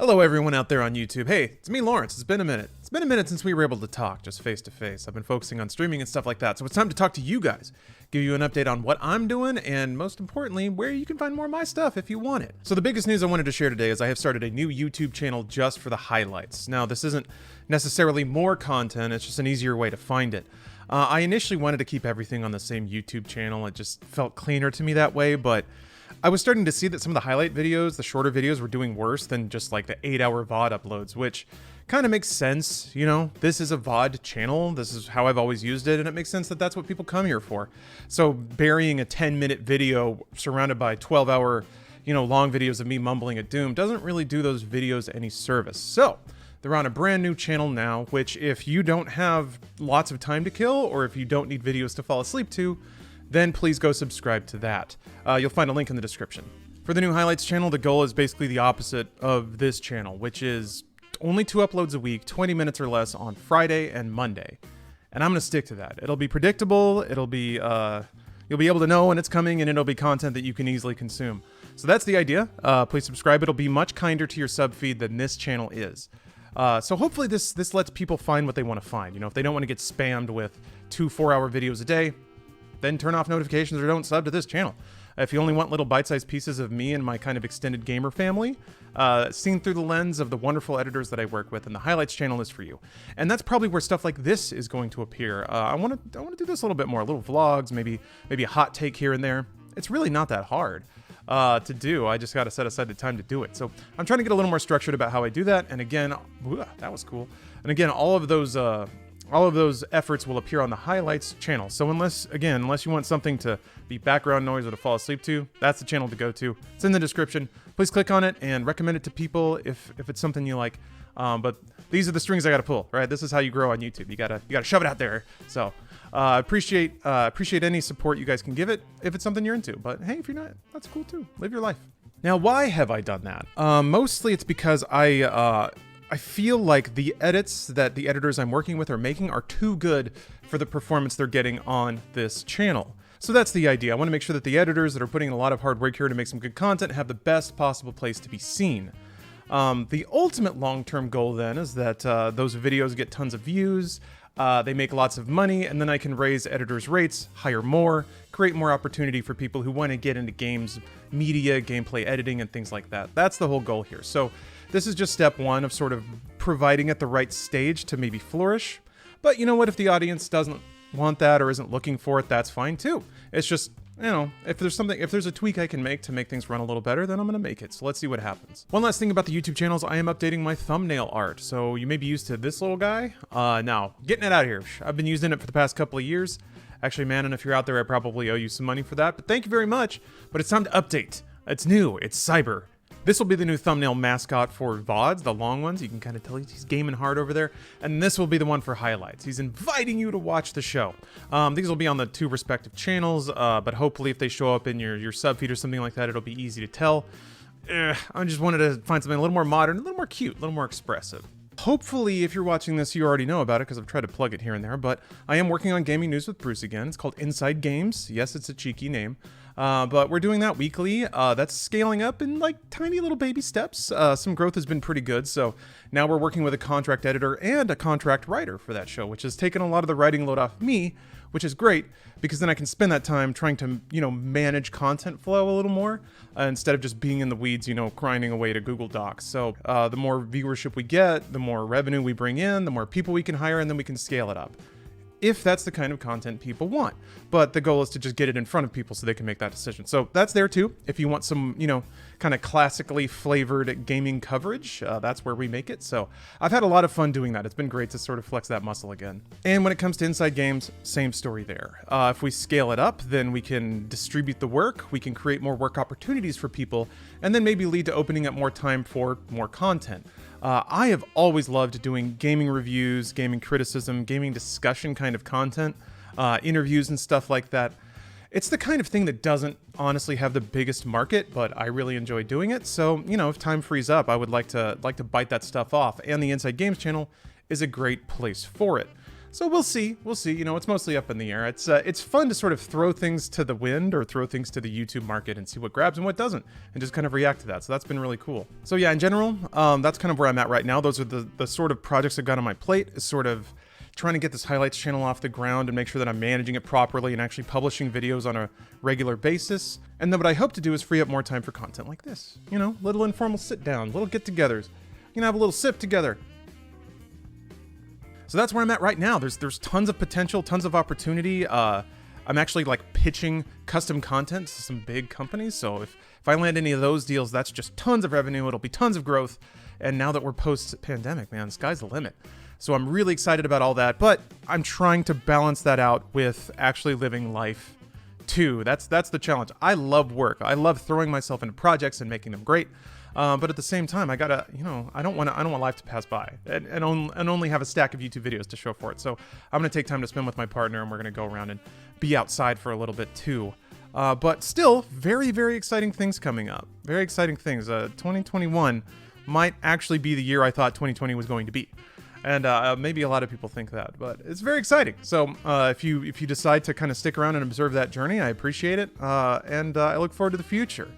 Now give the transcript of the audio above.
Hello everyone out there on YouTube. Hey, it's me, Lawrence. It's been a minute. It's been a minute since we were able to talk, just face to face. I've been focusing on streaming and stuff like that, so it's time to talk to you guys. Give you an update on what I'm doing, and most importantly, where you can find more of my stuff if you want it. So the biggest news I wanted to share today is I have started a new YouTube channel just for the highlights. Now, this isn't necessarily more content, it's just an easier way to find it. I initially wanted to keep everything on the same YouTube channel. It just felt cleaner to me that way, but I was starting to see that some of the highlight videos, the shorter videos, were doing worse than just like the 8-hour VOD uploads, which kind of makes sense. You know, this is a VOD channel. This is how I've always used it, and it makes sense that that's what people come here for. So burying a 10-minute video surrounded by 12-hour, long videos of me mumbling at doom doesn't really do those videos any service. So they're on a brand new channel now, which if you don't have lots of time to kill, or if you don't need videos to fall asleep to, then please go subscribe to that. You'll find a link in the description. For the new highlights channel, the goal is basically the opposite of this channel, which is only 2 uploads a week, 20 minutes or less on Friday and Monday. And I'm gonna stick to that. It'll be predictable, it'll be, you'll be able to know when it's coming, and it'll be content that you can easily consume. So that's the idea. Please subscribe. It'll be much kinder to your sub feed than this channel is. So hopefully this lets people find what they want to find. If they don't want to get spammed with 2 4-hour videos a day, then turn off notifications or don't sub to this channel. If you only want little bite-sized pieces of me and my kind of extended gamer family, seen through the lens of the wonderful editors that I work with, and the highlights channel is for you. And that's probably where stuff like this is going to appear. I want to do this a little bit more, little vlogs, maybe a hot take here and there. It's really not that hard to do. I just got to set aside the time to do it. So I'm trying to get a little more structured about how I do that. And again, that was cool. And again, all of those efforts will appear on the highlights channel. So unless you want something to be background noise or to fall asleep to, that's the channel to go to. It's in the description. Please click on it and recommend it to people if it's something you like. But these are the strings I got to pull, right? This is how you grow on YouTube. You gotta shove it out there. So appreciate any support you guys can give it if it's something you're into. But hey, if you're not, that's cool too. Live your life. Now, why have I done that? Mostly it's because I feel like the edits that the editors I'm working with are making are too good for the performance they're getting on this channel. So that's the idea. I want to make sure that the editors that are putting in a lot of hard work here to make some good content have the best possible place to be seen. The ultimate long-term goal then is that those videos get tons of views, they make lots of money, and then I can raise editors' rates, hire more, create more opportunity for people who want to get into games, media, gameplay editing, and things like that. That's the whole goal here. So this is just step one of sort of providing at the right stage to maybe flourish. But you know what? If the audience doesn't want that or isn't looking for it, that's fine too. It's just, if there's a tweak I can make to make things run a little better, then I'm gonna make it. So let's see what happens. One last thing about the YouTube channels, I am updating my thumbnail art. So you may be used to this little guy. Now, getting it out of here. I've been using it for the past couple of years. Actually, man, and if you're out there, I probably owe you some money for that, but thank you very much. But it's time to update. It's new, it's cyber. This will be the new thumbnail mascot for VODs, the long ones. You can kind of tell he's gaming hard over there. And this will be the one for highlights. He's inviting you to watch the show. These will be on the 2 respective channels, but hopefully if they show up in your sub feed or something like that, it'll be easy to tell. I just wanted to find something a little more modern, a little more cute, a little more expressive. Hopefully, if you're watching this, you already know about it because I've tried to plug it here and there, but I am working on Gaming News with Bruce again. It's called Inside Games. Yes, it's a cheeky name. But we're doing that weekly. That's scaling up in like tiny little baby steps. Some growth has been pretty good. So now we're working with a contract editor and a contract writer for that show, which has taken a lot of the writing load off me, which is great because then I can spend that time trying to, manage content flow a little more instead of just being in the weeds, grinding away to Google Docs. So the more viewership we get, the more revenue we bring in, the more people we can hire, and then we can scale it up, if that's the kind of content people want. But the goal is to just get it in front of people so they can make that decision. So that's there too. If you want some, kind of classically flavored gaming coverage, that's where we make it. So I've had a lot of fun doing that. It's been great to sort of flex that muscle again. And when it comes to Inside Games, same story there. If we scale it up, then we can distribute the work, we can create more work opportunities for people, and then maybe lead to opening up more time for more content. I have always loved doing gaming reviews, gaming criticism, gaming discussion kind of content, interviews and stuff like that. It's the kind of thing that doesn't honestly have the biggest market, but I really enjoy doing it. So, if time frees up, I would like to bite that stuff off, and the Inside Games channel is a great place for it. So we'll see. We'll see. You know, it's mostly up in the air. It's fun to sort of throw things to the wind or throw things to the YouTube market and see what grabs and what doesn't, and just kind of react to that. So that's been really cool. So yeah, in general, that's kind of where I'm at right now. Those are the sort of projects I've got on my plate, is sort of trying to get this highlights channel off the ground and make sure that I'm managing it properly and actually publishing videos on a regular basis. And then what I hope to do is free up more time for content like this. You know, little informal sit down, little get-togethers. You know, have a little sip together. So that's where I'm at right now. There's tons of potential, tons of opportunity. I'm actually like pitching custom content to some big companies. So if I land any of those deals, that's just tons of revenue. It'll be tons of growth. And now that we're post-pandemic, man, the sky's the limit. So I'm really excited about all that, but I'm trying to balance that out with actually living life too. That's the challenge. I love work. I love throwing myself into projects and making them great. But at the same time, I gotta, you know, I don't want life to pass by and only have a stack of YouTube videos to show for it. So I'm gonna take time to spend with my partner, and we're gonna go around and be outside for a little bit too. But still, very, very exciting things coming up. Very exciting things. 2021 might actually be the year I thought 2020 was going to be. And maybe a lot of people think that, but it's very exciting. So if you decide to kind of stick around and observe that journey, I appreciate it. And I look forward to the future.